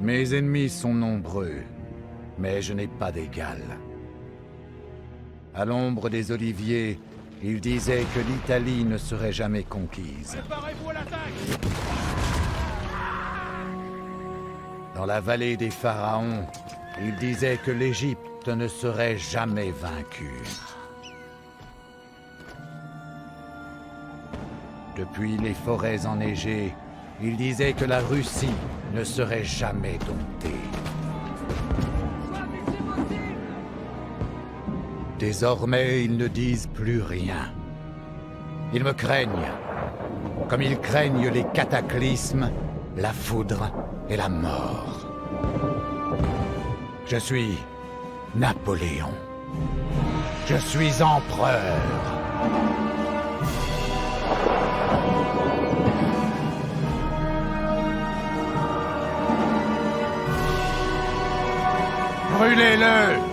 Mes ennemis sont nombreux, mais je n'ai pas d'égal. À l'ombre des oliviers, il disait que l'Italie ne serait jamais conquise. Préparez-vous à l'attaque! Dans la vallée des pharaons, il disait que l'Égypte ne serait jamais vaincue. Depuis les forêts enneigées, il disait que la Russie ne serait jamais domptée. Désormais, ils ne disent plus rien. Ils me craignent, comme ils craignent les cataclysmes, la foudre et la mort. Je suis Napoléon. Je suis empereur. Brûlez-le!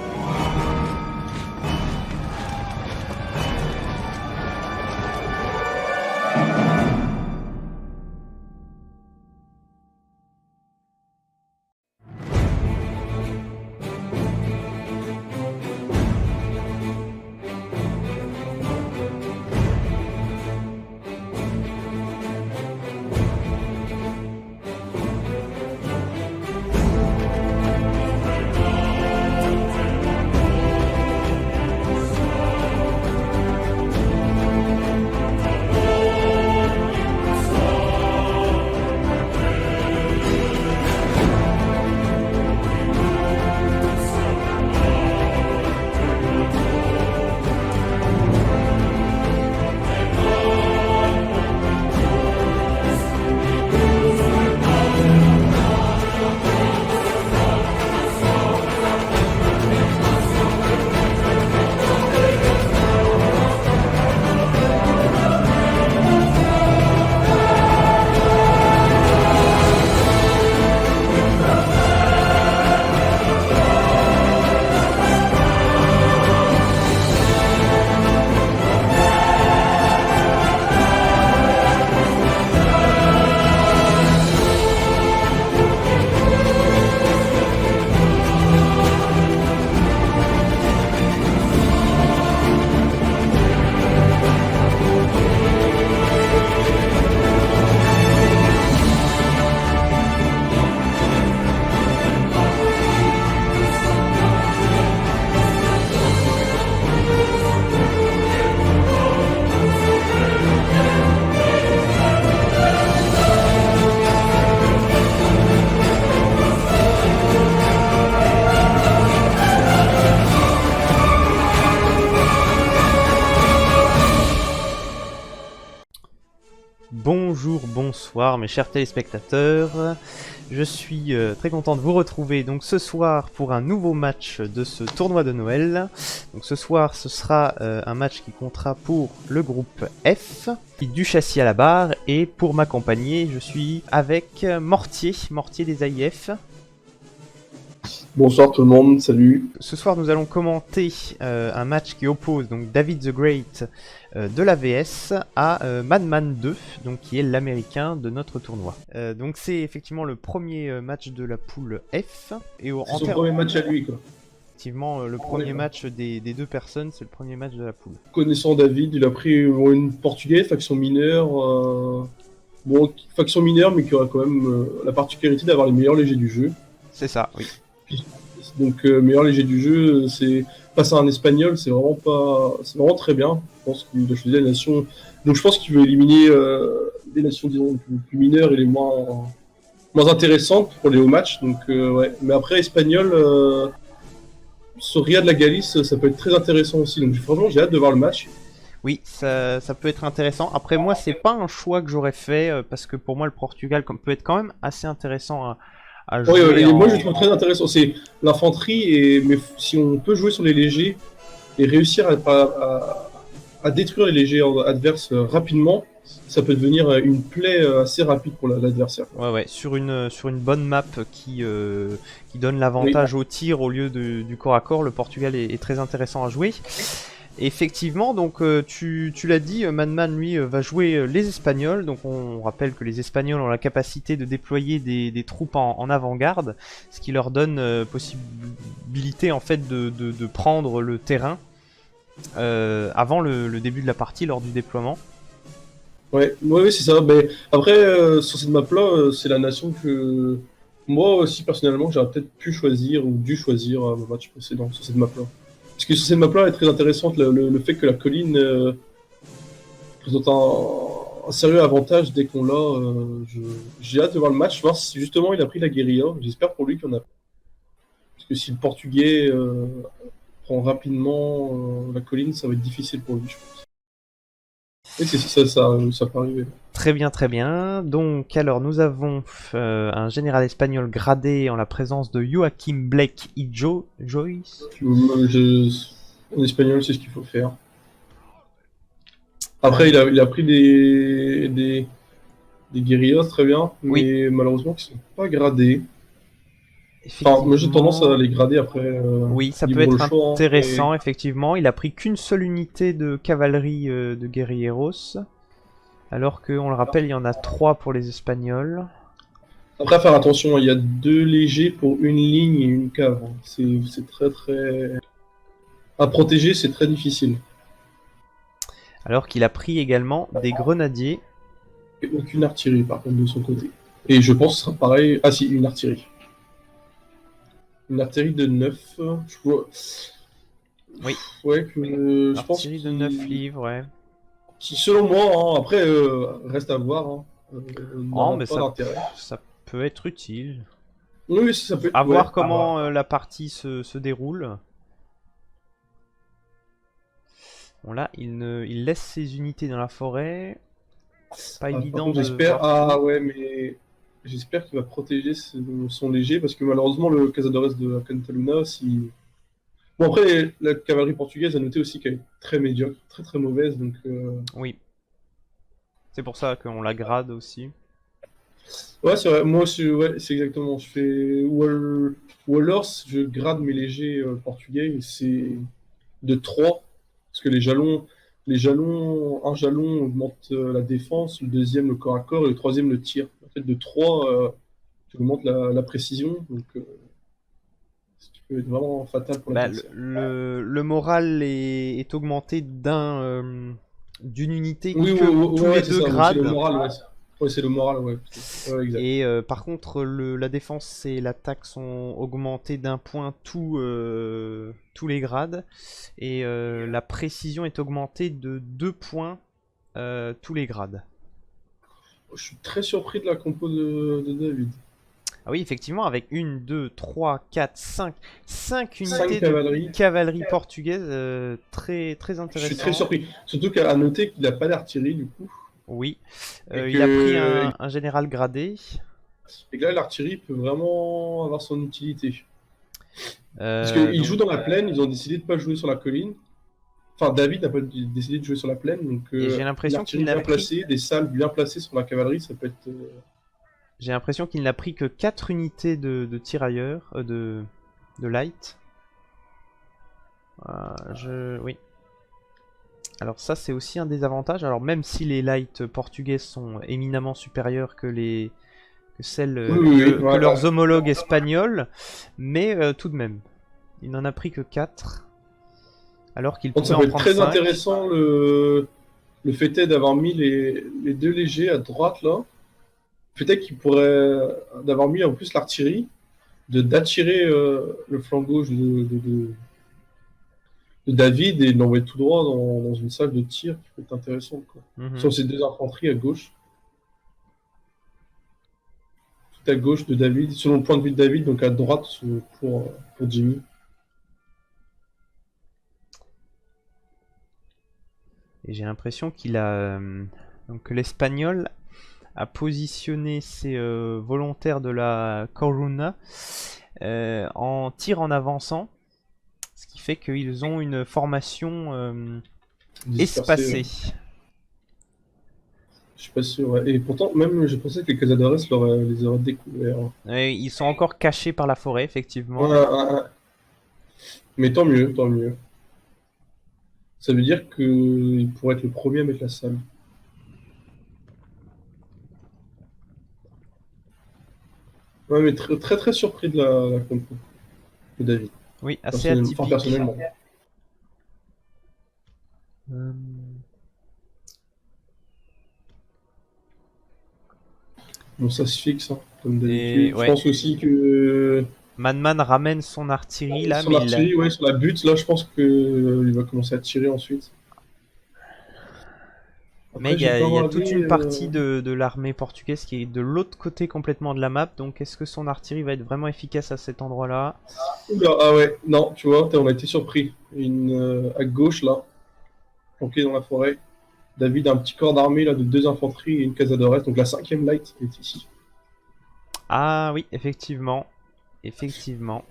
Bonjour, bonsoir mes chers téléspectateurs, je suis très content de vous retrouver donc ce soir pour un nouveau match de ce tournoi de Noël. Donc ce soir ce sera un match qui comptera pour le groupe F, du châssis à la barre, et pour m'accompagner je suis avec Mortier des AIF. Bonsoir tout le monde, salut. Ce soir nous allons commenter un match qui oppose donc David the Great de la VS à Madman 2, donc qui est l'américain de notre tournoi. Donc c'est effectivement le premier match de la poule F. Et C'est son premier match à lui, quoi. Effectivement, le premier match des deux personnes, c'est le premier match de la poule. Connaissant David, il a pris une portugaise, faction mineure, faction mineure, mais qui aura quand même la particularité d'avoir les meilleurs légers du jeu. C'est ça, oui. Donc meilleur léger du jeu, c'est passer à un espagnol, c'est vraiment très bien. Je pense qu'il doit choisir la nation. Donc je pense qu'il veut éliminer des nations disons plus mineures et les moins intéressantes pour les hauts matchs. Donc ouais. Mais après espagnol, Soria de la Galice, ça peut être très intéressant aussi. Donc franchement j'ai hâte de voir le match. Oui, ça peut être intéressant. Après moi c'est pas un choix que j'aurais fait parce que pour moi le Portugal peut être quand même assez intéressant à jouer. Oui, moi je le trouve très intéressant. C'est l'infanterie, mais si on peut jouer sur les légers et réussir à détruire les légers adverses rapidement, ça peut devenir une plaie assez rapide pour l'adversaire. Ouais, sur une bonne map qui donne l'avantage au tir au lieu du corps à corps, le Portugal est très intéressant à jouer. Effectivement, donc tu l'as dit, Madman lui va jouer les Espagnols. Donc on rappelle que les Espagnols ont la capacité de déployer des troupes en avant-garde, ce qui leur donne possibilité en fait de prendre le terrain avant le début de la partie lors du déploiement. Ouais, c'est ça. Mais après, sur cette map-là, c'est la nation que moi aussi personnellement j'aurais peut-être pu choisir ou dû choisir à mon match précédent sur cette map-là. Parce que sur cette map-là est très intéressante le fait que la colline présente un sérieux avantage dès qu'on l'a. J'ai hâte de voir le match, voir si justement il a pris la guérilla. J'espère pour lui qu'il en a. Parce que si le Portugais prend rapidement la colline, ça va être difficile pour lui, je pense. Et c'est ça peut arriver. Très bien, très bien. Donc, alors, nous avons un général espagnol gradé en la présence de Joachim Blake et Joyce. En espagnol, c'est ce qu'il faut faire. Après, il a pris des guérillas, très bien, mais malheureusement, qui sont pas gradés. Enfin, moi, j'ai tendance à les grader après. Oui, ça peut être intéressant, effectivement. Il a pris qu'une seule unité de cavalerie de guerrilleros. Alors qu'on le rappelle, il y en a 3 pour les Espagnols. Après, à faire attention, il y a 2 légers pour une ligne et une cave. C'est très... À protéger, c'est très difficile. Alors qu'il a pris également des grenadiers. Et aucune artillerie, par contre, de son côté. Et je pense que ce sera pareil... Ah si, une artillerie. Une artillerie de 9, je vois... Oui. Ouais, que je pense... Artillerie de 9 livres, ouais. Qui, selon moi, hein, après, reste à voir. Hein, oh, mais ça peut être utile. Oui, ça peut être... À voir comment la partie se déroule. Bon, là, il laisse ses unités dans la forêt. Pas évident de... J'espère... Ah ouais, mais... J'espère qu'il va protéger son léger, parce que malheureusement, le Casadores de Cantaluna, si... Bon, après, la cavalerie portugaise a noté aussi qu'elle est très médiocre, très mauvaise, donc... Oui. C'est pour ça qu'on la grade aussi. Ouais, c'est vrai, moi aussi, ouais, c'est exactement. Je fais Wallers, je grade mes légers portugais, et c'est de 3, parce que un jalon augmente la défense, le deuxième le corps à corps, et le troisième le tir. En fait, de 3, tu augmentes la précision, donc... ce qui peut être vraiment fatal pour la le moral est augmenté d'une unité oui, que tous les 2 grades. C'est le moral, ouais, c'est le moral, ouais. Exact. Et par contre, la défense et l'attaque sont augmentées d'1 point tous les grades. Et la précision est augmentée de 2 points tous les grades. Je suis très surpris de la compo de David. Ah oui, effectivement, avec 1, 2, 3, 4, 5 unités de cavalerie portugaise, très intéressant. Je suis très surpris. Surtout qu'à noter qu'il n'a pas d'artillerie, du coup. Oui, il a pris un général gradé. Et que là, l'artillerie peut vraiment avoir son utilité. Parce qu'ils jouent dans la plaine, ils ont décidé de ne pas jouer sur la colline. Enfin, David n'a pas décidé de jouer sur la plaine, donc j'ai l'impression qu'il bien placé, des salles bien placées sur la cavalerie, ça peut être... J'ai l'impression qu'il n'a pris que 4 unités de tirailleurs, de light. Oui. Alors ça c'est aussi un désavantage. Alors même si les light portugais sont éminemment supérieurs que leurs homologues espagnols, mais tout de même, il n'en a pris que 4. Alors qu'il pouvait en prendre 5. Ça peut être très intéressant le fait est d'avoir mis les 2 légers à droite là. Peut-être qu'il pourrait d'avoir mis en plus l'artillerie, d'attirer le flanc gauche de David et de l'envoyer tout droit dans une salle de tir qui peut être intéressante. Sur ces 2 infanteries à gauche. Tout à gauche de David, selon le point de vue de David, donc à droite pour Jimmy. Et j'ai l'impression qu'il a... donc l'Espagnol a positionné ses volontaires de la Coruna en tir en avançant, ce qui fait qu'ils ont une formation espacée. Je suis pas sûr, ouais. Et pourtant, même je pensais que les Casadores les auraient découverts. Ils sont encore cachés par la forêt, effectivement. Ouais. Mais tant mieux, tant mieux. Ça veut dire qu'il pourrait être le premier à mettre la salle. Ouais, mais très très, très surpris de la compo de David. Oui, assez atypique. Personnellement. Euh, Bon, ça se fixe, hein, comme Et, d'habitude. ouais. Je pense aussi que Manman ramène son artillerie là, son mais artillerie, ouais, sur la butte, là, je pense qu'il va commencer à tirer ensuite. mais Après, il y a, j'ai pas il y a regardé, toute une partie de l'armée portugaise qui est de l'autre côté complètement de la map, donc est-ce que son artillerie va être vraiment efficace à cet endroit-là? Oula, ah ouais, non, tu vois, on a été surpris. À gauche, là, planqué dans la forêt. David a un petit corps d'armée là, de 2 infanteries et une Cazadores, donc la 5e light est ici. Ah oui, effectivement. Effectivement.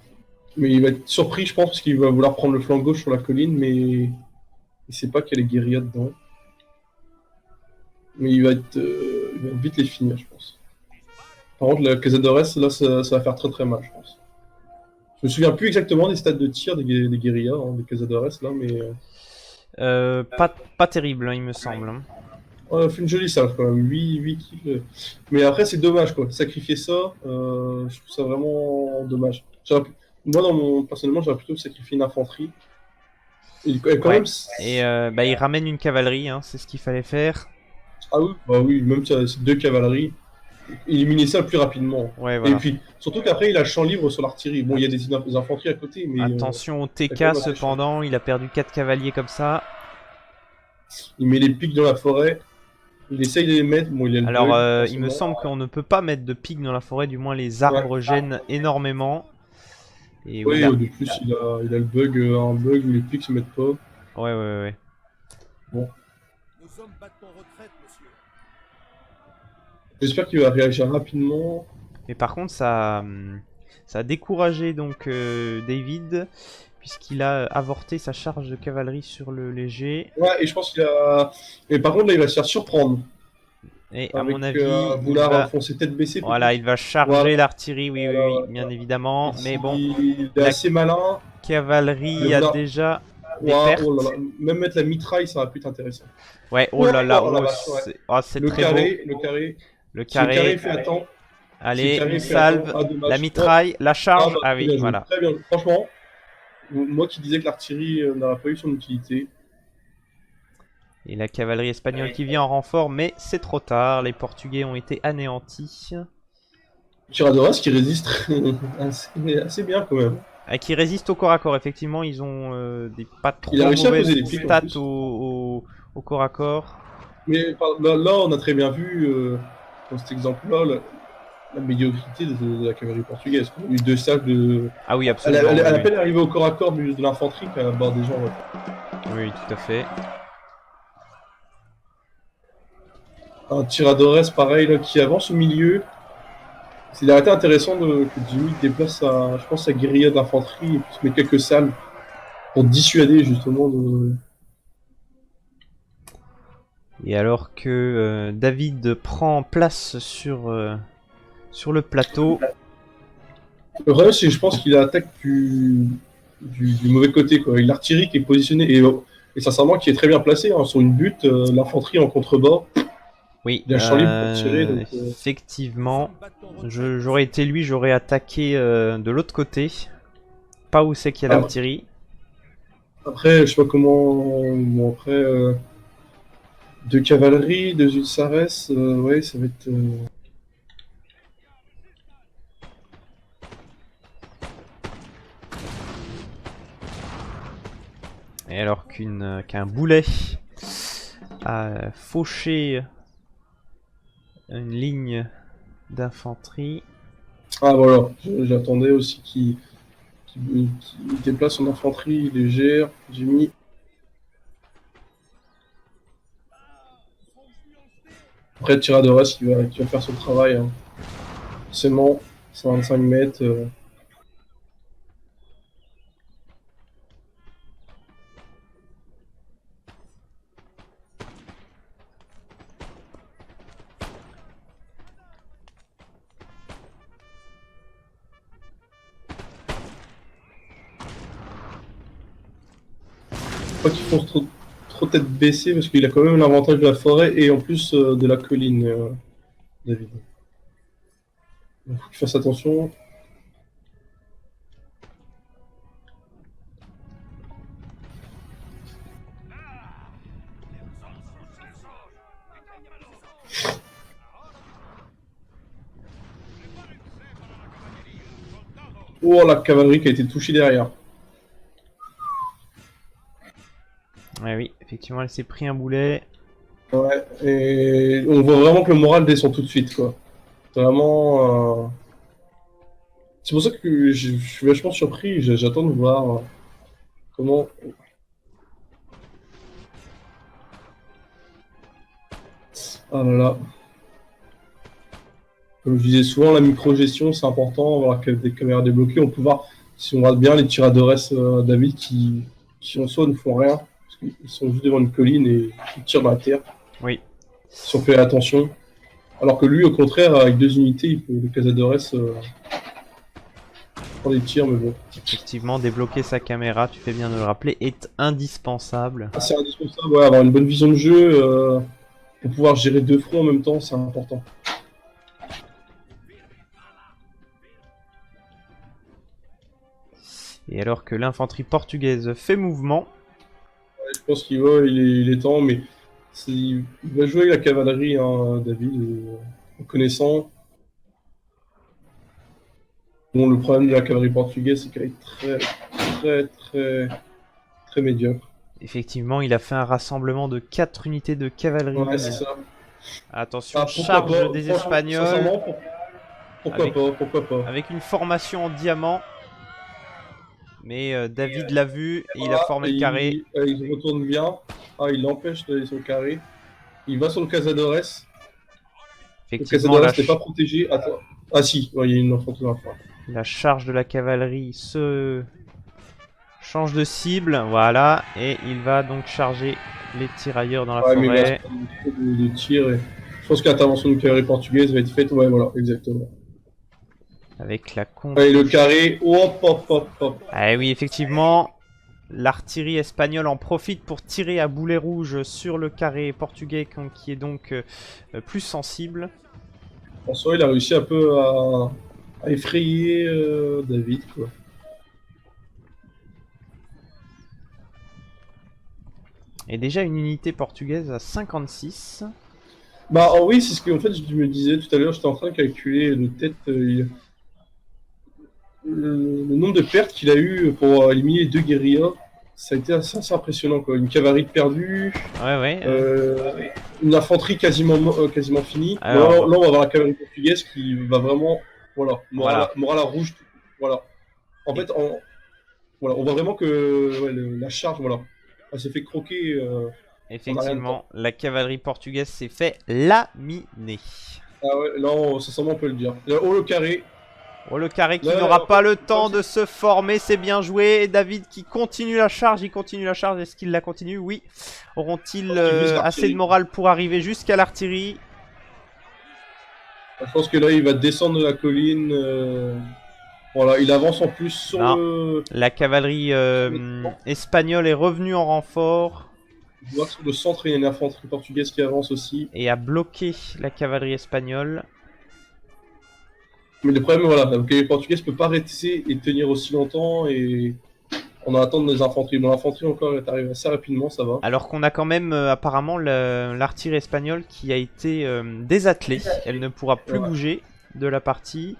Mais il va être surpris, je pense, parce qu'il va vouloir prendre le flanc gauche sur la colline, mais il sait pas qu'il y a les guérillas dedans. Mais il va vite les finir, je pense. Par contre, la Cazadores, là, ça va faire très très mal, je pense. Je me souviens plus exactement des stats de tir des guérillas, hein, des Cazadores, là, mais... Pas terrible, hein, il me semble. Hein. On a fait une jolie salve quand même, 8 kills. Mais après, c'est dommage quoi. Sacrifier ça, je trouve ça vraiment dommage. Moi, personnellement, j'aurais plutôt sacrifié une infanterie. Et quand Ouais. même. Et bah, il ramène une cavalerie, hein, c'est ce qu'il fallait faire. Ah oui, bah oui, même si c'est 2 cavaleries, éliminer ça le plus rapidement. Ouais, voilà. Et puis, surtout qu'après, il a le champ libre sur l'artillerie. Bon, il y a des infanteries à côté, mais. Attention au quand TK même cependant, il a perdu 4 cavaliers comme ça. il met les pics dans la forêt. Il essaye de les mettre. Bon, il a le Alors, bug, il me forcément. semble qu'on ne peut pas mettre de pics dans la forêt, du moins les arbres gênent énormément. Et Oui, oui, là. de plus, il a le bug, un bug où les pics se mettent pas. Ouais. Bon. Nos hommes battent en retraite, monsieur. J'espère qu'il va réagir rapidement. Mais par contre, ça a découragé donc David, puisqu'il a avorté sa charge de cavalerie sur le léger. Ouais, et je pense qu'il a. Mais par contre, là, il va se faire surprendre. Et à Avec mon avis, il vouloir va... foncer tête baissée. Voilà, il va charger Voilà. l'artillerie, oui, Voilà. bien évidemment. Mais bon, Il est la assez malin. cavalerie Le a vouloir- déjà des Ouais, pertes. oh là là. Même mettre la mitraille, ça va plus t'intéresser. Ouais, oh là là, Oh la oh, vache, ouais. c'est oh, c'est Le très carré, beau. le carré. Le Si le carré carré, fait attendre. allez, carré une fait salve, attendre. Ah, dommage. la mitraille, la charge, bah, ah très oui, bien joué, voilà. Très bien. Franchement, moi qui disais que l'artillerie n'aurait pas eu son utilité. Et la cavalerie espagnole qui vient en renfort, mais c'est trop tard, les Portugais ont été anéantis. Tiradoras qui résiste assez bien quand même. Qui résistent au corps à corps, effectivement, ils ont des pas trop Il a réussi à mauvaises poser les pics, en stats plus. au corps à corps. Mais là, on a très bien vu, dans cet exemple-là, la médiocrité de la cavalerie portugaise. On a eu 2 salves de. Ah oui, Elle absolument. a à oui. peine arrivé au corps à corps de l'infanterie qu'elle aborde des gens. Ouais. Oui, tout à fait. Un Tiradores pareil là, qui avance au milieu. Il aurait été intéressant que Jimmy déplace je pense, sa guérilla d'infanterie et puisse mettre quelques salves pour dissuader justement de. Et alors que David prend place sur le plateau, Le problème, c'est que je pense qu'il attaque du mauvais côté. Quoi. L'artillerie qui est positionnée et sincèrement qui est très bien placée hein, sur une butte, l'infanterie en contrebas. oui, Il a le champ libre pour tirer, donc, effectivement, j'aurais été lui, j'aurais attaqué de l'autre côté, pas où c'est qu'il y a Ah. l'artillerie. Après, je sais pas comment. Bon, après, 2 cavaleries, 2 Ulsares, ouais, ça va être. Et alors qu'un boulet a fauché une ligne d'infanterie. Ah voilà, j'attendais aussi qu'il déplace son infanterie légère. J'ai mis. Après, Tiradoras qui va faire son travail. Hein. Forcément, 125 mètres. Pas qu'ils foncent trop. trop tête baissée parce qu'il a quand même l'avantage de la forêt et en plus de la colline, David. Il faut qu'il fasse attention. Oh, la cavalerie qui a été touchée derrière. Ouais, oui, effectivement, elle s'est pris un boulet. Ouais, et on voit vraiment que le moral descend tout de suite, quoi. Vraiment. C'est pour ça que je suis vachement surpris. J'attends de voir comment. Ah là là. Comme je disais souvent, la micro-gestion, c'est important. Avoir des caméras débloquées, on peut voir, si on regarde bien, les tiradores David qui en soi ne font rien. Parce qu'ils sont juste devant une colline et ils tirent dans la terre. Oui. Si on fait attention. Alors que lui, au contraire, avec 2 unités, il peut, le Cazadores prendre des tirs, mais bon. Effectivement, débloquer sa caméra, tu fais bien de le rappeler, est indispensable. Ah, c'est indispensable, ouais, avoir une bonne vision de jeu pour pouvoir gérer 2 fronts en même temps, c'est important. Et alors que l'infanterie portugaise fait mouvement, Ouais, je pense il est temps, mais il va jouer avec la cavalerie, hein, David, en connaissant. Bon, le problème de la cavalerie portugaise, c'est qu'elle est très médiocre. effectivement, il a fait un rassemblement de 4 unités de cavalerie. Ouais, c'est ça. Attention, Ah, pourquoi charge pas, des franchement, Espagnols sincèrement, pourquoi Avec- pas, pourquoi pas. avec une formation en diamant. Mais David l'a vu et il a Voilà, formé et le carré. il retourne bien. Ah, il l'empêche d'aller sur le carré. Il va sur le Cazadores. Le Effectivement, Cazadores n'est pas protégé. Attends. Ah si, ouais, il y a une infanterie dans le front. la charge de la cavalerie se change de cible, voilà, et il va donc charger les tirailleurs dans la Ouais, mais il forêt. reste pas beaucoup de tirs. Je pense que l'intervention de cavalerie portugaise va être faite. Ouais, voilà, exactement. Avec la contre. Allez, le carré. Hop, hop, hop, hop. Ah oui, effectivement, l'artillerie espagnole en profite pour tirer à boulet rouge sur le carré portugais qui est donc plus sensible. François, il a réussi un peu à effrayer David, quoi. Et déjà une unité portugaise à 56. Bah oh oui, c'est ce que en fait je me disais tout à l'heure, j'étais en train de calculer de tête le nombre de pertes qu'il a eu pour éliminer les 2 guérillas, ça a été assez impressionnant, quoi. Une cavalerie perdue, Ouais. une infanterie quasiment finie. Alors- Là, on va avoir la cavalerie portugaise qui va vraiment, voilà, Voilà. moral à rouge, voilà. En fait, voilà, on voit vraiment que ouais, la charge, voilà, elle s'est fait croquer. Effectivement, la cavalerie portugaise s'est fait laminer. Ah ouais, là, sincèrement, on peut le dire. Oh, le carré. Oh, le carré qui Ouais, n'aura pas le ouais, temps de se former, c'est bien joué. Et David qui continue la charge, il continue la charge. Est-ce qu'il la continue? Oui. Auront-ils Je pense qu'il vise assez l'artillerie. de morale pour arriver jusqu'à l'artillerie? Je pense que là, il va descendre de la colline. Voilà, il avance en plus sur Non. le. La cavalerie espagnole est revenue en renfort Je vois que sur le centre, il y a une infanterie portugaise qui avance aussi. et a bloqué la cavalerie espagnole. Mais le problème, voilà, la cavalerie portugaise peut pas rester et tenir aussi longtemps et on attend des infanteries. Bon, l'infanterie encore est arrivée assez rapidement, ça va. Alors qu'on a quand même apparemment l'artillerie espagnole qui a été désattelée. Elle ne pourra plus Ouais. bouger de la partie.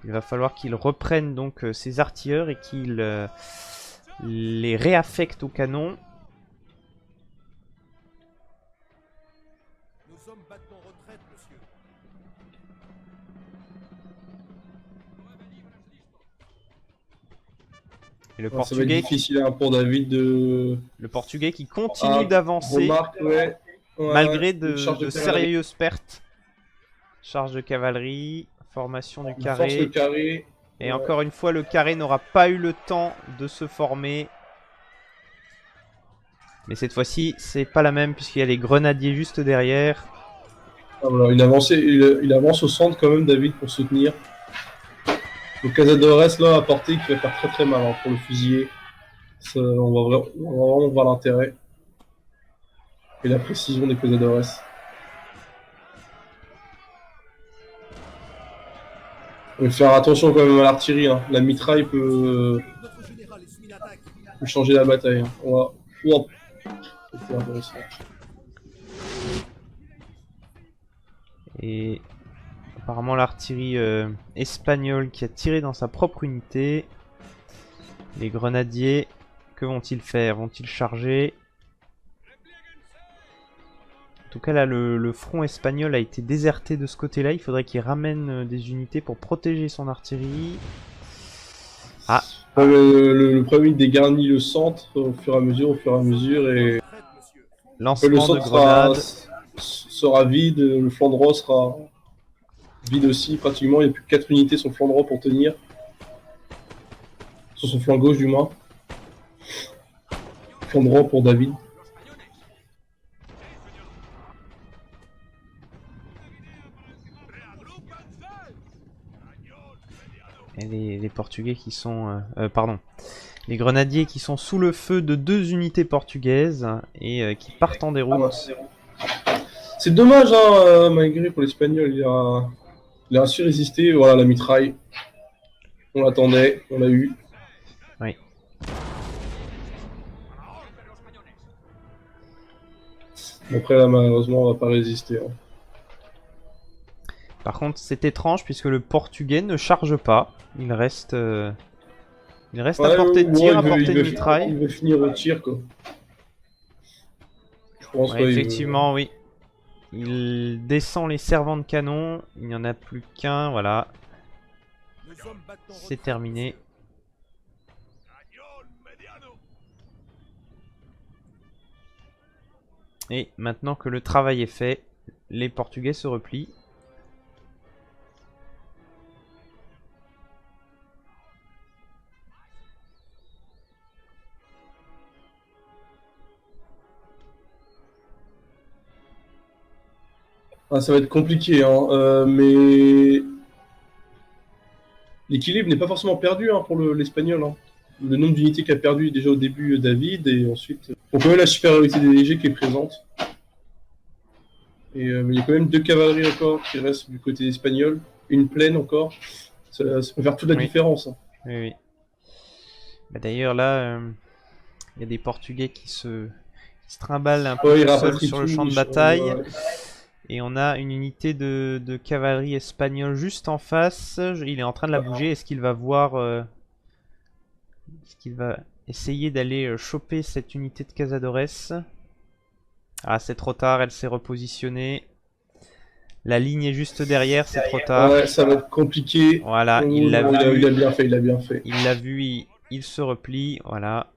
Il va falloir qu'il reprenne donc ses artilleurs et qu'il les réaffecte au canon. Nos hommes battent en retraite, monsieur. Et le Ça va être Portugais, difficile hein, pour David de. qui continue d'avancer Remarque, ouais. Ouais, malgré une charge de cavalerie. sérieuses pertes. Charge de cavalerie, formation du On force le carré. carré. Et Ouais. encore une fois, le carré n'aura pas eu le temps de se former. Mais cette fois-ci, c'est pas la même puisqu'il y a les grenadiers juste derrière. Ah, voilà, il avance au centre quand même, David, pour soutenir. Le Cazadores là à portée qui va faire très mal hein, pour le fusiller. On va vraiment voir l'intérêt. et la précision des cazadores. Il faut faire attention quand même à l'artillerie. Hein. La mitraille Notre général est soumis à l'attaque. peut changer la bataille. Hein. On va... Ouah. C'était intéressant. Et apparemment l'artillerie espagnole qui a tiré dans sa propre unité. Les grenadiers, que vont-ils faire? Vont-ils charger? En tout cas là le front espagnol a été déserté de ce côté là. Il faudrait qu'il ramène des unités pour protéger son artillerie. Ah, Le premier dégarnit le centre au fur et à mesure, et Retraite, monsieur. le lancement de centre grenades. sera vide, le flanc droit sera vide aussi pratiquement. Il n'y a plus que 4 unités sur le flanc droit pour tenir. Sur son flanc gauche du moins. Flanc droit pour David. Et les Portugais qui sont... pardon. Les grenadiers qui sont sous le feu de 2 unités portugaises et qui partent en déroute. C'est dommage, hein, malgré pour l'Espagnol, il a su résister. Voilà la mitraille. On l'attendait, on l'a eu. Oui. Après là, malheureusement, on va pas résister. Hein. Par contre, c'est étrange puisque le portugais ne charge pas. Il reste à portée de tir, à portée de mitraille. Il veut finir au tir, quoi. Je pense Ouais, qu'il effectivement, oui. Il descend les servants de canon. Il n'y en a plus qu'un, voilà. Les hommes battent en C'est retraite, terminé. Et maintenant que le travail est fait, les Portugais se replient. Ah, ça va être compliqué, hein, mais l'équilibre n'est pas forcément perdu hein, pour l'Espagnol. Hein. Le nombre d'unités qu'a perdu déjà au début David, et ensuite... On peut même la supériorité des légers qui est présente. Et il y a quand même 2 cavaleries encore qui restent du côté espagnol. Une plaine encore. Ça peut faire toute la Oui. différence. Hein. Oui, oui. Bah, d'ailleurs, là, il y a des Portugais qui se trimballent un peu Ouais, ils seuls rapatrient sur le tout, champ de ils bataille. sont, Et on a une unité de cavalerie espagnole juste en face. Il est en train de la bouger. Est-ce qu'il va voir... Est-ce qu'il va essayer d'aller choper cette unité de cazadores? Ah, c'est trop tard, elle s'est repositionnée. La ligne est juste derrière, c'est trop tard. Ouais, ça va être compliqué. Voilà, Oh, il l'a non, vu. il a bien fait, il a bien fait. Il l'a vu, il se replie, voilà.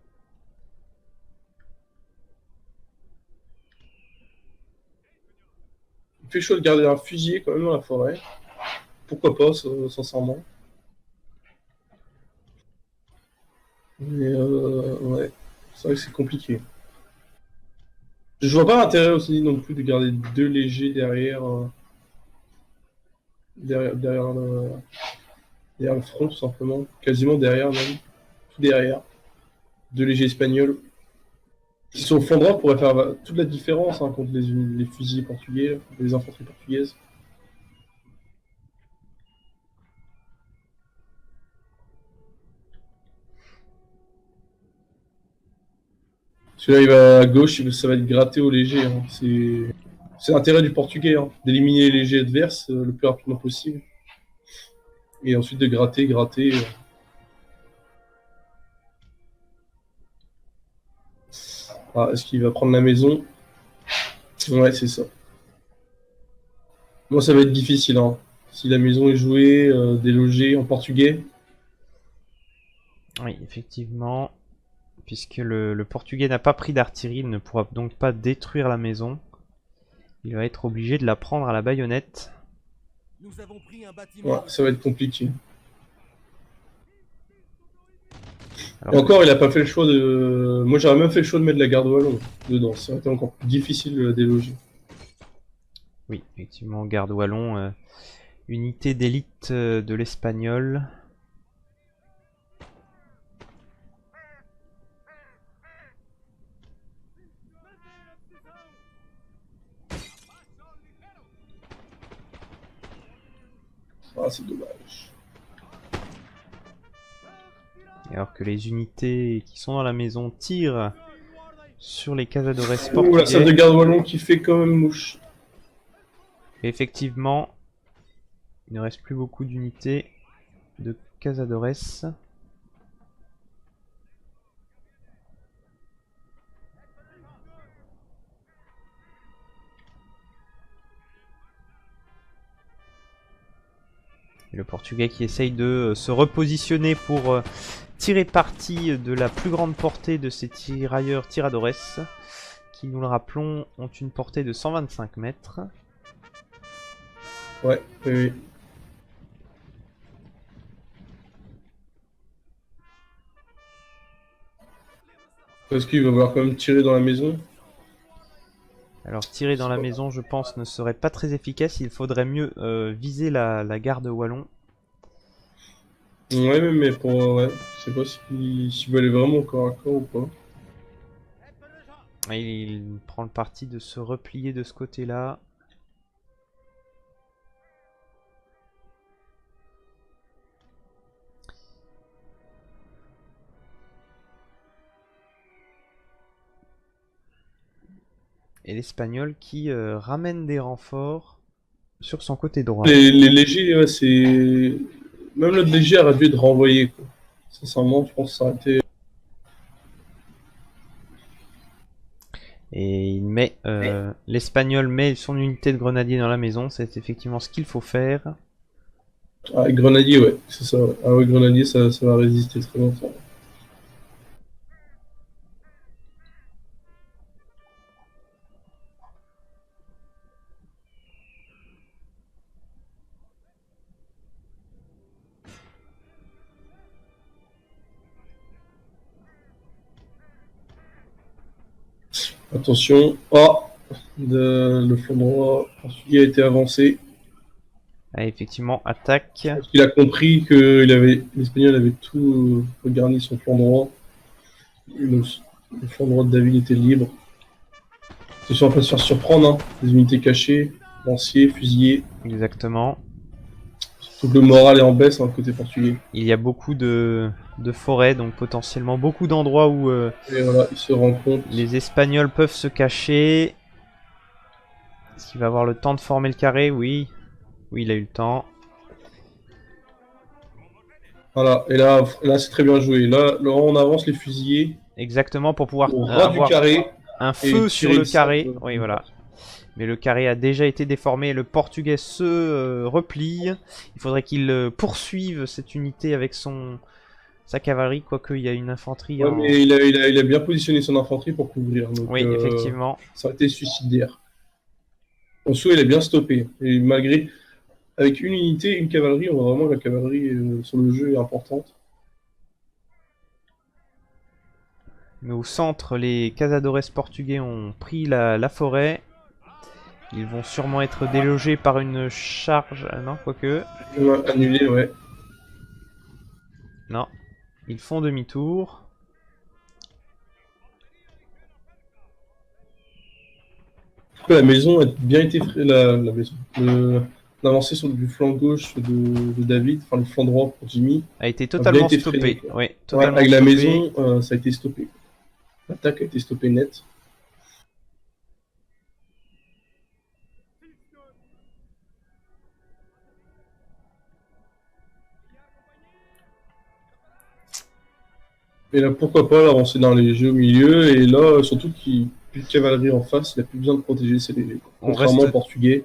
Il fait chaud de garder un fusil quand même dans la forêt. Pourquoi pas, sincèrement. Mais ouais, c'est vrai que c'est compliqué. Je vois pas l'intérêt aussi non plus de garder 2 légers derrière, derrière le front, tout simplement. Quasiment derrière, même. Tout derrière. 2 légers espagnols. Qui sont au fond droit pourraient faire toute la différence hein, contre les fusils portugais, les infanteries portugaises. Celui-là, il va à gauche, ça va être gratté au léger. Hein. C'est l'intérêt du portugais, hein, d'éliminer les légers adverses le plus rapidement possible. Et ensuite de gratter. Ah, est-ce qu'il va prendre la maison? Ouais, c'est ça. Moi, ça va être difficile. Hein. Si la maison est jouée, délogée en portugais. Oui, effectivement. Puisque le portugais n'a pas pris d'artillerie, il ne pourra donc pas détruire la maison. Il va être obligé de la prendre à la baïonnette. Nous avons pris un bâtiment. Ouais, ça va être compliqué. Alors, Et encore, il a pas fait le choix de... Moi, j'aurais même fait le choix de mettre la garde wallon dedans. Ça aurait été encore plus difficile de la déloger. oui, effectivement, garde wallon, unité d'élite de l'espagnol. Ah, c'est dommage. Et alors que les unités qui sont dans la maison tirent sur les cazadores Ouh, la salle de portugais. garde wallon qui fait quand même mouche. Et effectivement, il ne reste plus beaucoup d'unités de cazadores. Et le portugais qui essaye de se repositionner pour tirer parti de la plus grande portée de ces tirailleurs tiradores, qui, nous le rappelons, ont une portée de 125 mètres. Ouais, oui, oui. Parce qu'il va falloir quand même tirer dans la maison. Alors tirer dans la maison, je pense, ne serait pas très efficace. Il faudrait mieux viser la garde wallon. Ouais, mais pour. Ouais, je sais pas s'il veut aller vraiment au corps à corps ou pas. Et il prend le parti de se replier de ce côté-là. Et l'Espagnol qui ramène des renforts sur son côté droit. Les légers, ouais, c'est. Même notre léger aurait dû être renvoyé, quoi. Sincèrement, je pense que ça aurait été. Et il met l'Espagnol met son unité de grenadier dans la maison. C'est effectivement ce qu'il faut faire. Ah, grenadier, ouais, c'est ça. Ouais. Ah ouais, grenadier, ça va résister très longtemps. Attention. Oh, le flanc droit portugais a été avancé. Ah, effectivement, attaque. Parce qu'il a compris que l'Espagnol avait tout regarni son flanc droit. Le flanc droit de David était libre. Ils sont en train de se faire surprendre, hein. Des unités cachées, lanciers, fusillés. Exactement. Surtout que le moral est en baisse, hein, côté portugais. Il y a beaucoup de forêts, donc potentiellement beaucoup d'endroits où Et voilà, il se rend compte. les Espagnols peuvent se cacher. Est-ce qu'il va avoir le temps de former le carré? Oui. Oui, il a eu le temps. Voilà, et là c'est très bien joué. Là, on avance les fusillés Exactement, pour pouvoir au ras du avoir carré. un et feu sur tirer le le sabre, carré. Oui, voilà. Mais le carré a déjà été déformé. Le portugais se replie. Il faudrait qu'il poursuive cette unité avec sa cavalerie, quoique il y a une infanterie Ouais, en... mais il a bien positionné son infanterie pour couvrir. Donc, Oui, effectivement. ça a été suicidaire. En soi, il a bien stoppé. Et malgré. Avec une unité, une cavalerie, on voit vraiment que la cavalerie sur le jeu est importante. Mais au centre, les cazadores portugais ont pris la forêt. Ils vont sûrement être délogés par une charge... Ah non, quoique... Ouais, annulé, ouais. Non. Ils font demi-tour. La maison a bien été la maison. L'avancée sur du flanc gauche de David, enfin le flanc droit pour Jimmy, A été a bien totalement été stoppé. freiné, quoi. Oui, Ouais, totalement avec la stoppé. maison, ça a été stoppé. L'attaque a été stoppée net. Et là, pourquoi pas l'avancer dans les jeux au milieu, et là, surtout qu'il n'y a plus de cavalerie en face, il n'a plus besoin de protéger ses légers. Contrairement au portugais.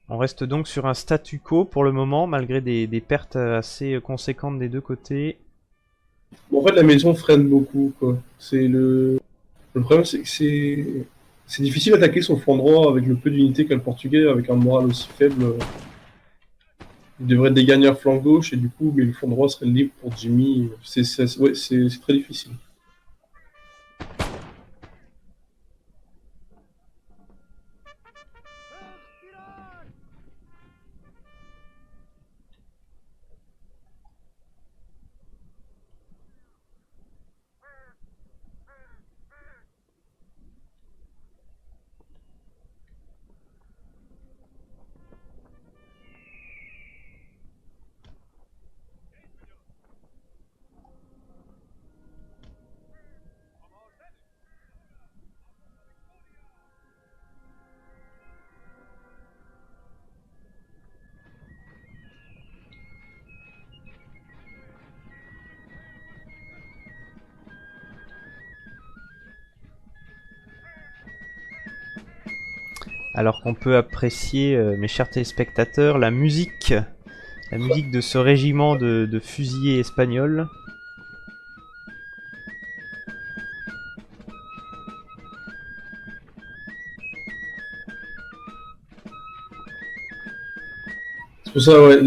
On reste donc sur un statu quo pour le moment, malgré des pertes assez conséquentes des deux côtés. Bon, en fait, la maison freine beaucoup, quoi. Le problème, c'est que c'est difficile d'attaquer son flanc droit avec le peu d'unités qu'a le portugais, avec un moral aussi faible. Il devrait dégagner un flanc gauche et du coup, mais le flanc droit serait libre pour Jimmy. Ouais, c'est très difficile. Alors qu'on peut apprécier, mes chers téléspectateurs, la musique de ce régiment de fusiliers espagnols. C'est pour ça, ouais,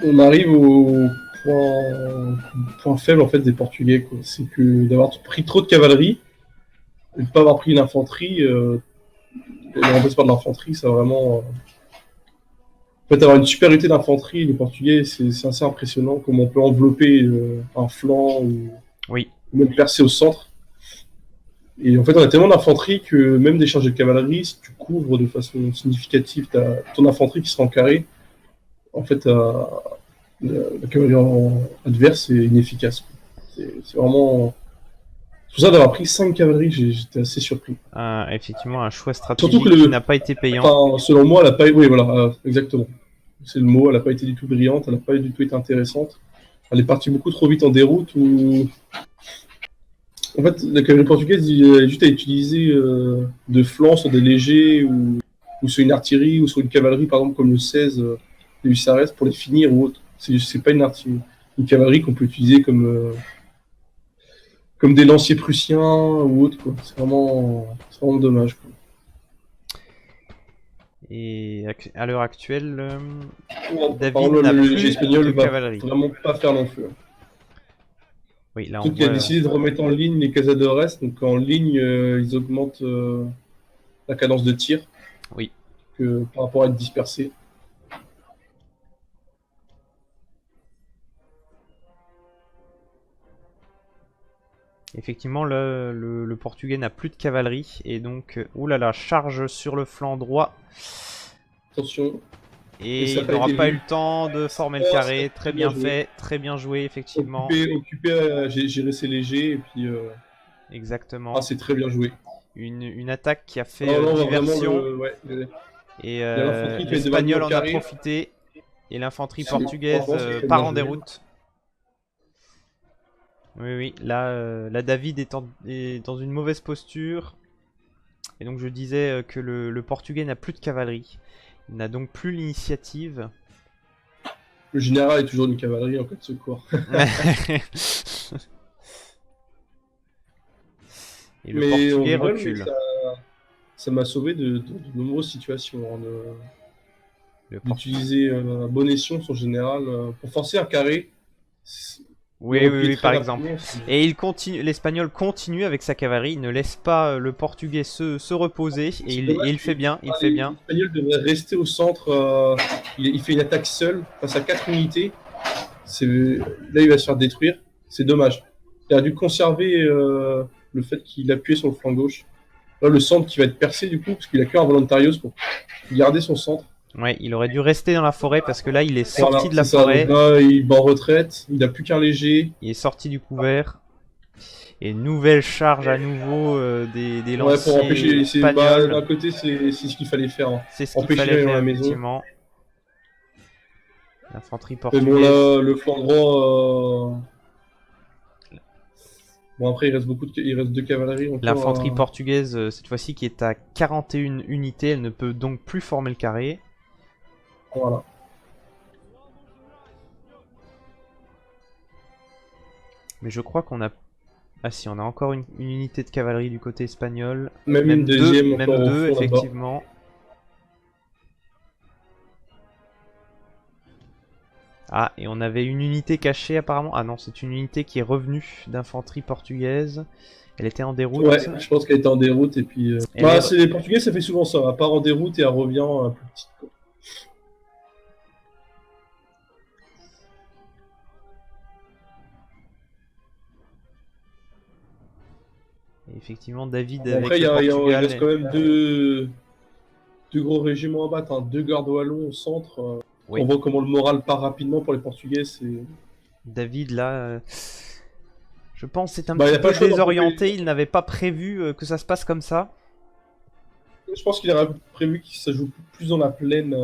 on arrive au point faible en fait des Portugais, quoi. C'est que d'avoir pris trop de cavalerie et de ne pas avoir pris l'infanterie, le remplacement de l'infanterie, ça a vraiment. En fait, avoir une supériorité d'infanterie, les Portugais, c'est assez impressionnant comment on peut envelopper un flanc Oui, ou même percer au centre. Et en fait, on a tellement d'infanterie que même des charges de cavalerie, si tu couvres de façon significative ton infanterie qui sera en carré, en fait, la cavalerie adverse est inefficace, quoi. C'est vraiment. C'est pour ça d'avoir pris 5 cavaleries, j'étais assez surpris. effectivement, un choix Surtout stratégique que qui n'a pas été payant. Enfin, selon moi, elle n'a pas. Oui, voilà, exactement. C'est le mot. Elle n'a pas été du tout brillante. Elle n'a pas du tout été intéressante. Elle est partie beaucoup trop vite en déroute. En fait, la cavalerie portugaise, elle a juste à utiliser de flanc sur des légers ou sur une artillerie ou sur une cavalerie, par exemple, comme le 16 des Hussards, pour les finir ou autre. C'est pas une cavalerie qu'on peut utiliser comme des lanciers prussiens ou autre, quoi. C'est vraiment dommage, quoi. Et à l'heure actuelle, Par David contre, n'a le plus léger espagnol de va cavalerie. vraiment pas faire long feu. Oui, là on Surtout qu'il a voit... décidé de remettre en ligne les cazadores, donc en ligne, ils augmentent la cadence de tir Oui. par rapport à être dispersés. Effectivement, le Portugais n'a plus de cavalerie, et donc, oulala, charge sur le flanc droit. Attention, Et Et ça a il pas n'aura été pas vu. eu le temps de former le Oh, carré. c'est Très bien bien joué. fait, très bien joué, effectivement. occupé à gérer ses légers, et puis Exactement. c'est très bien joué. Une attaque qui a fait Non, on voit vraiment diversion. il Et y a l'infanterie qui est devant l'Espagnol le en a carré. profité. Et l'infanterie C'est- portugaise franchement, c'est très part bien en joué. déroute. Oui, oui, là David est dans une mauvaise posture. Et donc je disais que le Portugais n'a plus de cavalerie. Il n'a donc plus l'initiative. Le général est toujours une cavalerie en cas de secours. Et le Mais Portugais en vrai, recule. ça m'a sauvé de nombreuses situations, hein, Le Portugais. d'utiliser à bon escient son général pour forcer un carré. Oui, Le oui, repli oui, très par rapidement, exemple. Et l'Espagnol continue avec sa cavalerie, il ne laisse pas le Portugais se reposer, et il fait bien, il fait bien. L'Espagnol devrait rester au centre, il fait une attaque seul face à 4 unités. Là, il va se faire détruire, c'est dommage. Il a dû conserver le fait qu'il appuyait sur le flanc gauche. Là, le centre qui va être percé du coup, parce qu'il a qu'un Volontarios pour garder son centre. Ouais, il aurait dû rester dans la forêt parce que là, il est sorti Voilà, de la c'est ça. forêt, Donc là, il va en retraite, il n'a plus qu'un léger. il est sorti du couvert. Et nouvelle charge à nouveau des Ouais, lanciers pour empêcher. espagnols. D'un côté, c'est ce qu'il fallait faire, hein. C'est ce qu'il Empêcher fallait d'aller dans faire, la maison. effectivement. L'infanterie Mais portugaise. bon, là, le flanc droit. Bon, après, il reste 2 cavaleries encore. L'infanterie portugaise, cette fois-ci, qui est à 41 unités, elle ne peut donc plus former le carré. Voilà. Mais je crois qu'on a... Ah si, on a encore une unité de cavalerie du côté espagnol. Même une deuxième même encore au deux, fond, là-bas. effectivement. Ah, et on avait une unité cachée apparemment. Ah non, c'est une unité qui est revenue d'infanterie portugaise. Elle était en déroute. Ouais, je pense qu'elle était en déroute et puis. C'est les Portugais, ça fait souvent ça. Elle part en déroute et elle revient plus petite, quoi. Et effectivement, David Bon, avec après, le il Portugal. reste quand même deux gros régiments à battre, hein. 2 gardes wallons au centre. Oui. On voit comment le moral part rapidement pour les Portugais. David là, je pense c'est un Bah, il a petit pas peu le choix désorienté. Il n'avait pas prévu que ça se passe comme ça. Je pense qu'il aurait prévu que ça joue plus dans la plaine.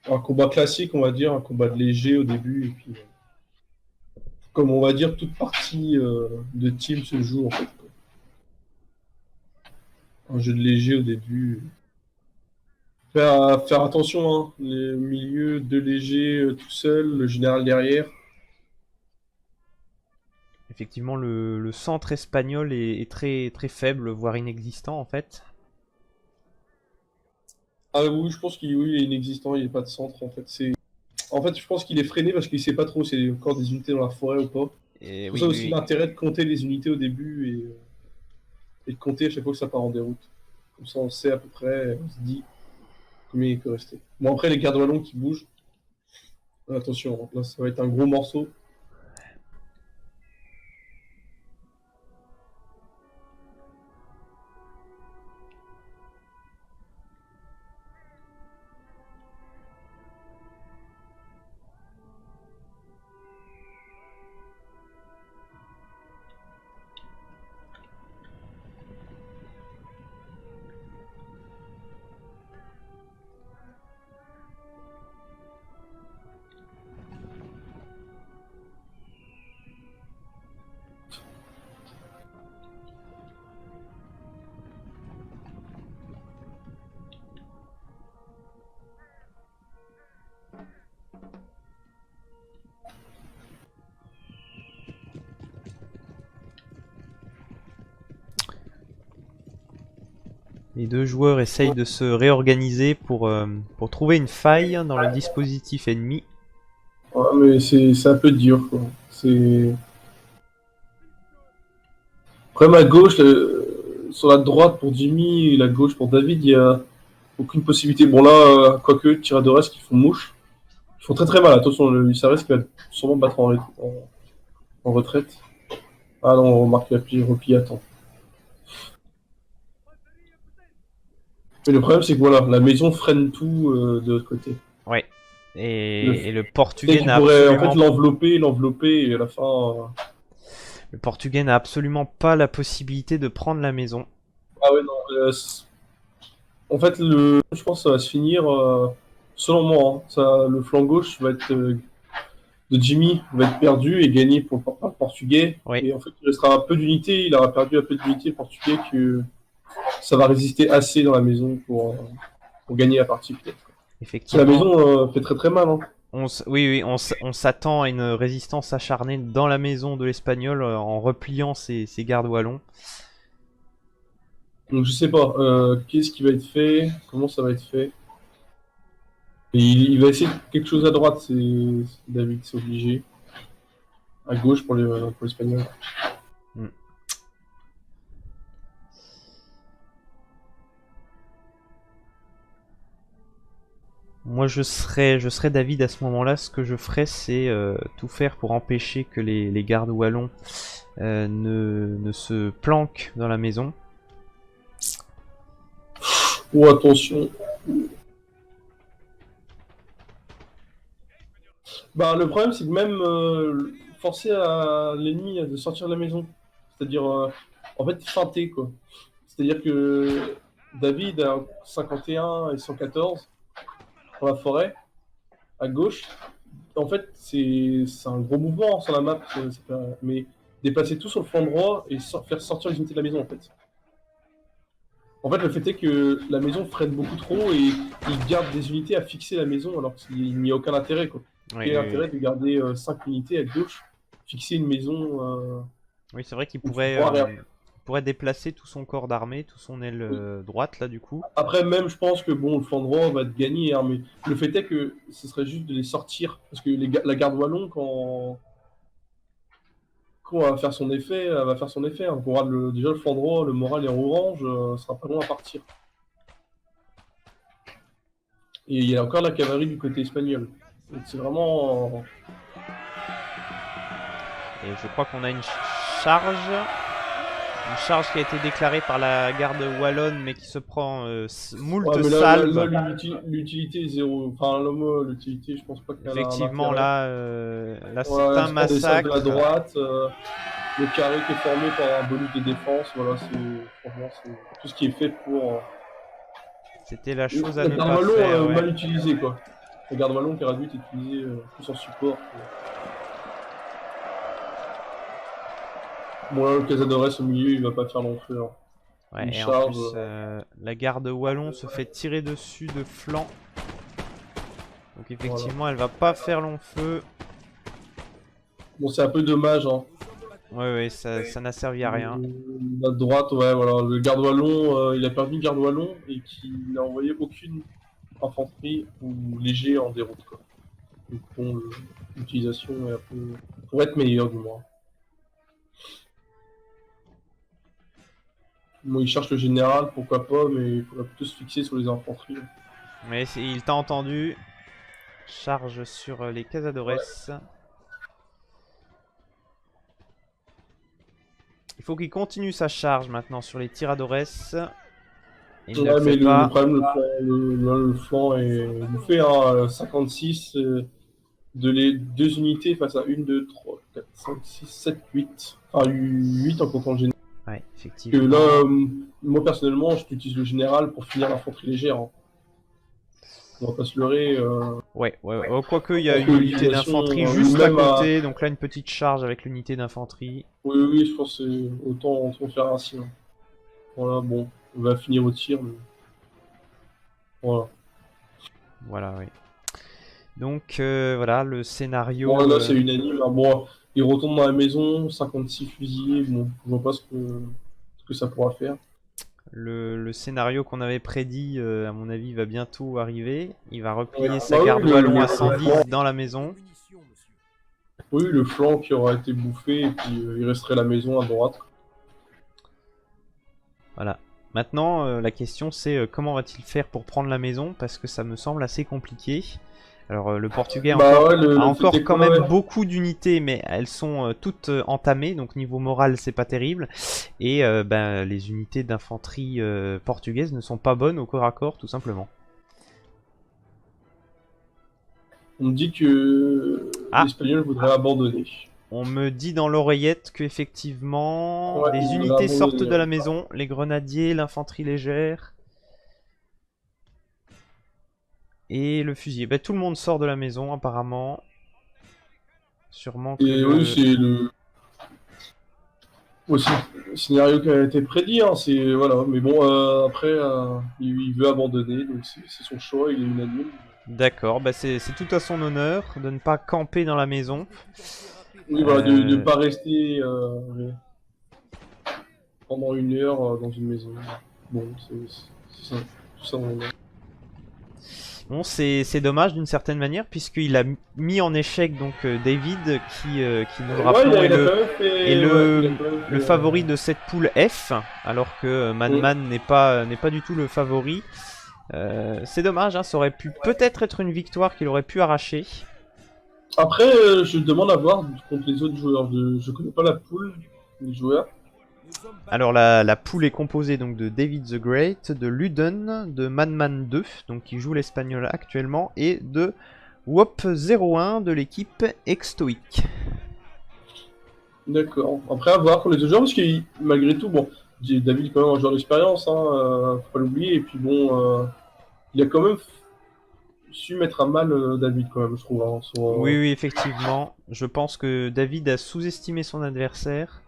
Un combat classique, on va dire, un combat de léger au début. Et puis, comme on va dire, toute partie de team se joue en fait, quoi. un jeu de léger au début. Faire attention, hein. Les milieux, deux légers tout seul, le général derrière. Effectivement, le centre espagnol est très, très faible, voire inexistant en fait. Ah oui, je pense qu'il oui, il est inexistant, il n'y a pas de centre en fait. En fait, je pense qu'il est freiné parce qu'il sait pas trop s'il y a encore des unités dans la forêt ou pas. Et C'est pour oui, ça oui, aussi oui. l'intérêt de compter les unités au début et de compter à chaque fois que ça part en déroute. Comme ça, on sait à peu près, on se dit combien il peut rester. Bon, après, les gardes wallons qui bougent, attention, là, ça va être un gros morceau. Les deux joueurs essayent de se réorganiser pour trouver une faille dans le dispositif ennemi. Ouais, mais c'est un peu dur, quoi. C'est... Après, à gauche, sur la droite pour Jimmy et la gauche pour David, il n'y a aucune possibilité. Bon, là, quoique, Tiradores qui font mouche. Ils font très très mal. Attention, le Lucares qui va sûrement battre en retraite. Ah non, on remarque la repli à temps. Mais le problème, c'est que voilà, la maison freine tout de l'autre côté. Ouais. Le- Et le portugais Il n'a pourrait en absolument, fait l'envelopper et à la fin. le portugais n'a absolument pas la possibilité de prendre la maison. Ah ouais, non. En fait, je pense que ça va se finir, selon moi, hein. Le flanc gauche va être de Jimmy va être perdu et gagné par le portugais. Oui. Et en fait, il restera un peu d'unité. Il aura perdu un peu d'unité le portugais que ça va résister assez dans la maison pour gagner la partie peut-être. Parce que Effectivement. la maison fait très très mal. Hein. Oui, on s'attend à une résistance acharnée dans la maison de l'Espagnol en repliant ses gardes wallons. Donc je sais pas, qu'est-ce qui va être fait, comment ça va être fait. Et il va essayer quelque chose à droite, c'est David, c'est obligé. À gauche pour l'Espagnol. Mm. Moi je serais David à ce moment-là. Ce que je ferais, c'est tout faire pour empêcher que les gardes wallons ne se planquent dans la maison. Oh attention. Bah le problème c'est que même forcer à l'ennemi de sortir de la maison. C'est-à-dire en fait feinter quoi. C'est-à-dire que David a 51 et 114 dans la forêt, à gauche. En fait, c'est un gros mouvement sur la map, mais déplacer tout sur le flanc droit et faire sortir les unités de la maison en fait. En fait, le fait est que la maison freine beaucoup trop et il garde des unités à fixer la maison alors qu'il n'y a aucun intérêt. Quoi. Oui, Quel oui, intérêt oui. de garder 5 unités à gauche, fixer une maison Oui, c'est vrai qu'il où tu pourras rien. pourrait déplacer tout son corps d'armée, tout son aile droite là du coup. Après, même, je pense que bon, le flanc droit va être gagné, hein, mais le fait est que ce serait juste de les sortir. Parce que la garde wallon, quand elle va faire son effet, elle va faire son effet. Hein. On aura déjà le flanc droit, le moral est en orange, sera pas loin à partir. Et il y a encore la cavalerie du côté espagnol. Donc c'est vraiment. Et je crois qu'on a une charge. Une charge qui a été déclarée par la garde wallonne mais qui se prend moult Ouais, mais salves. là, l'utilité est zéro. Enfin, l'utilité, je pense pas qu'elle a un Effectivement, intérêt. là c'est Ouais, un elle se prend des salves massacre. de la droite, le carré qui est formé par un bonus de défense. Voilà, franchement, c'est tout ce qui est fait pour. C'était la chose à La ne garde pas wallon faire. Ouais. mal utilisée, quoi. La garde wallon qui aurait dû être utilisée plus en support. Bon, là, le Casadores au milieu, il va pas faire long feu. Hein. Ouais, une et en charge, plus, la garde wallon se fait tirer dessus de flanc. Donc effectivement, elle va pas faire long feu. Bon, c'est un peu dommage, hein. Ouais, ça n'a servi à rien. La droite, ouais, voilà. Le garde wallon, il a perdu le garde wallon et qui n'a envoyé aucune infanterie ou léger en déroute, quoi. Donc bon, l'utilisation est un peu... pour être meilleure, du moins. Bon, il cherche le général, pourquoi pas, mais il faudrait plutôt se fixer sur les infanteries. Mais il t'a entendu. Charge sur les Cazadores. Il faut qu'il continue sa charge maintenant sur les Tiradores. Il ne Ouais, le mais fait pas. le problème, le flanc est bouffé, hein, 56 de les deux unités face à 1, 2, 3, 4, 5, 6, 7, 8. Enfin, 8 en comptant le général. Ouais, Que effectivement. là, moi personnellement, je utilise le général pour finir l'infanterie légère, hein. On va pas se leurrer. Ouais. Oh, quoique, il y a Parce une que unité l'utilisation, d'infanterie juste à même à- côté. Donc là, une petite charge avec l'unité d'infanterie. Oui, je pense que c'est autant faire ainsi, hein. Voilà, bon, on va finir au tir. Mais... voilà. Voilà, oui. Donc voilà, le scénario. Bon, là, c'est unanime, hein. Bon, il retourne dans la maison, 56 fusillés. Bon, je vois pas ce que ça pourra faire. Le scénario qu'on avait prédit, à mon avis, va bientôt arriver. Il va replier Ouais. sa Bah oui, garde le- wallon le- à 110 dans la maison. Munitions, monsieur. Oui, le flanc qui aura été bouffé, et puis il resterait la maison à droite. Voilà. Maintenant, la question c'est comment va-t-il faire pour prendre la maison? Parce que ça me semble assez compliqué. Alors, le Portugais Bah ouais, a encore fait quand quoi, même ouais. beaucoup d'unités, mais elles sont toutes entamées, donc niveau moral, c'est pas terrible. Et ben, les unités d'infanterie portugaises ne sont pas bonnes au corps à corps, tout simplement. On me dit que Ah. l'Espagnol voudrait abandonner. On me dit dans l'oreillette qu'effectivement, Ouais, les il unités va sortent abandonner. de la maison, les grenadiers, l'infanterie légère et le fusil. Ben, tout le monde sort de la maison apparemment. Sûrement que Et oui, c'est le... aussi le scénario qui a été prédit, hein, c'est... voilà. Mais bon, après, il veut abandonner, donc c'est son choix, il est unanime. D'accord, bah c'est tout à son honneur de ne pas camper dans la maison. Oui, voilà, de ne Euh, pas rester pendant 1 heure dans une maison. Bon, c'est ça. Tout ça, Bon, c'est dommage d'une certaine manière puisqu'il a mis en échec donc David qui nous le rappelons ouais, est il a quand même fait... est ouais, il a quand même le fait, favori de cette poule F, alors que Man n'est pas du tout le favori. C'est dommage, hein, ça aurait pu peut-être être une victoire qu'il aurait pu arracher. Après, je demande à voir contre les autres joueurs. Je connais pas la poule des joueurs. Alors la poule est composée donc de David the Great, de Luden, de Manman 2, donc qui joue l'espagnol actuellement, et de Wop01 de l'équipe Extoic. D'accord. Après, à voir pour les autres joueurs, parce que malgré tout, bon, David est quand même un joueur d'expérience, hein, faut pas l'oublier. Et puis bon, il a quand même su mettre à mal David, quand même, je trouve, hein, Oui, effectivement. Je pense que David a sous-estimé son adversaire.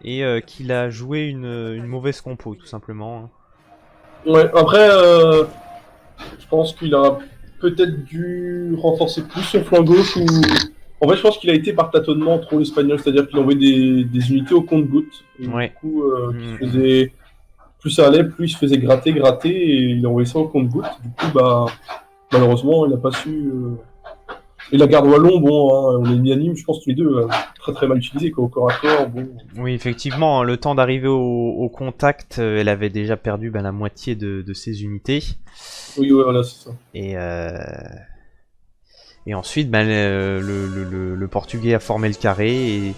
Et qu'il a joué une mauvaise compo, tout simplement. Ouais, après, je pense qu'il a peut-être dû renforcer plus son flanc gauche ou... En fait, je pense qu'il a été par tâtonnement trop l'espagnol, c'est-à-dire qu'il envoyait des unités au compte-gouttes. Et Ouais. Du coup, il faisait... plus ça allait, plus il se faisait gratter, et il envoyait ça au compte-gouttes. Du coup, bah, malheureusement, il n'a pas su... Et la garde wallon, bon, hein, on est unanime, je pense tous les deux, très très mal utilisé, quoi, au corps à corps. Bon. Oui, effectivement, le temps d'arriver au contact, elle avait déjà perdu la moitié de ses unités. Oui, ouais, voilà, c'est ça. Et ensuite, le Portugais a formé le carré et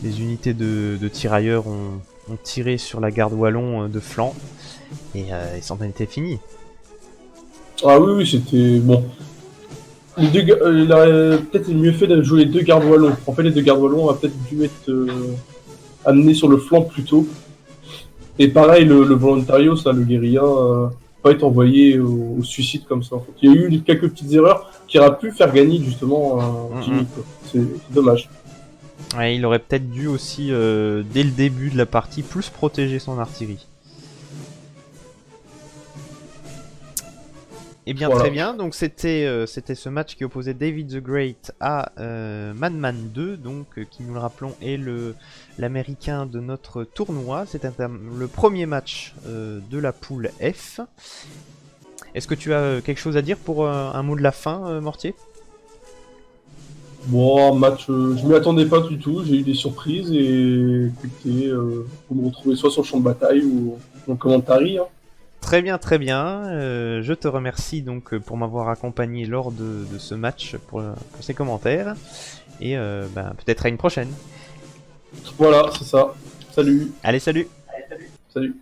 les unités de tirailleurs ont tiré sur la garde wallon de flanc. Et c'en était fini. Ah oui, c'était... bon. Il aurait peut-être mieux fait de jouer les deux gardes wallons. En fait, les deux gardes wallons auraient peut-être dû être amenés sur le flanc plus tôt. Et pareil, le volontario, ça, le guérilla, pas être envoyé au suicide comme ça. En fait. Il y a eu quelques petites erreurs qui auraient pu faire gagner justement Jimmy. C'est dommage. Ouais, il aurait peut-être dû aussi, dès le début de la partie, plus protéger son artillerie. Eh bien, Voilà. très bien. Donc, c'était ce match qui opposait David the Great à Madman 2, donc, qui, nous le rappelons, est l'américain de notre tournoi. C'était le premier match de la poule F. Est-ce que tu as quelque chose à dire pour un mot de la fin, Mortier? Bon, un match, je m'y attendais pas du tout, j'ai eu des surprises et écoutez, vous me retrouvez soit sur le champ de bataille ou en commentaire. Hein. Très bien, très bien. Je te remercie donc pour m'avoir accompagné lors de ce match pour ces commentaires. Et peut-être à une prochaine. Voilà, c'est ça. Salut. Allez, salut! Salut.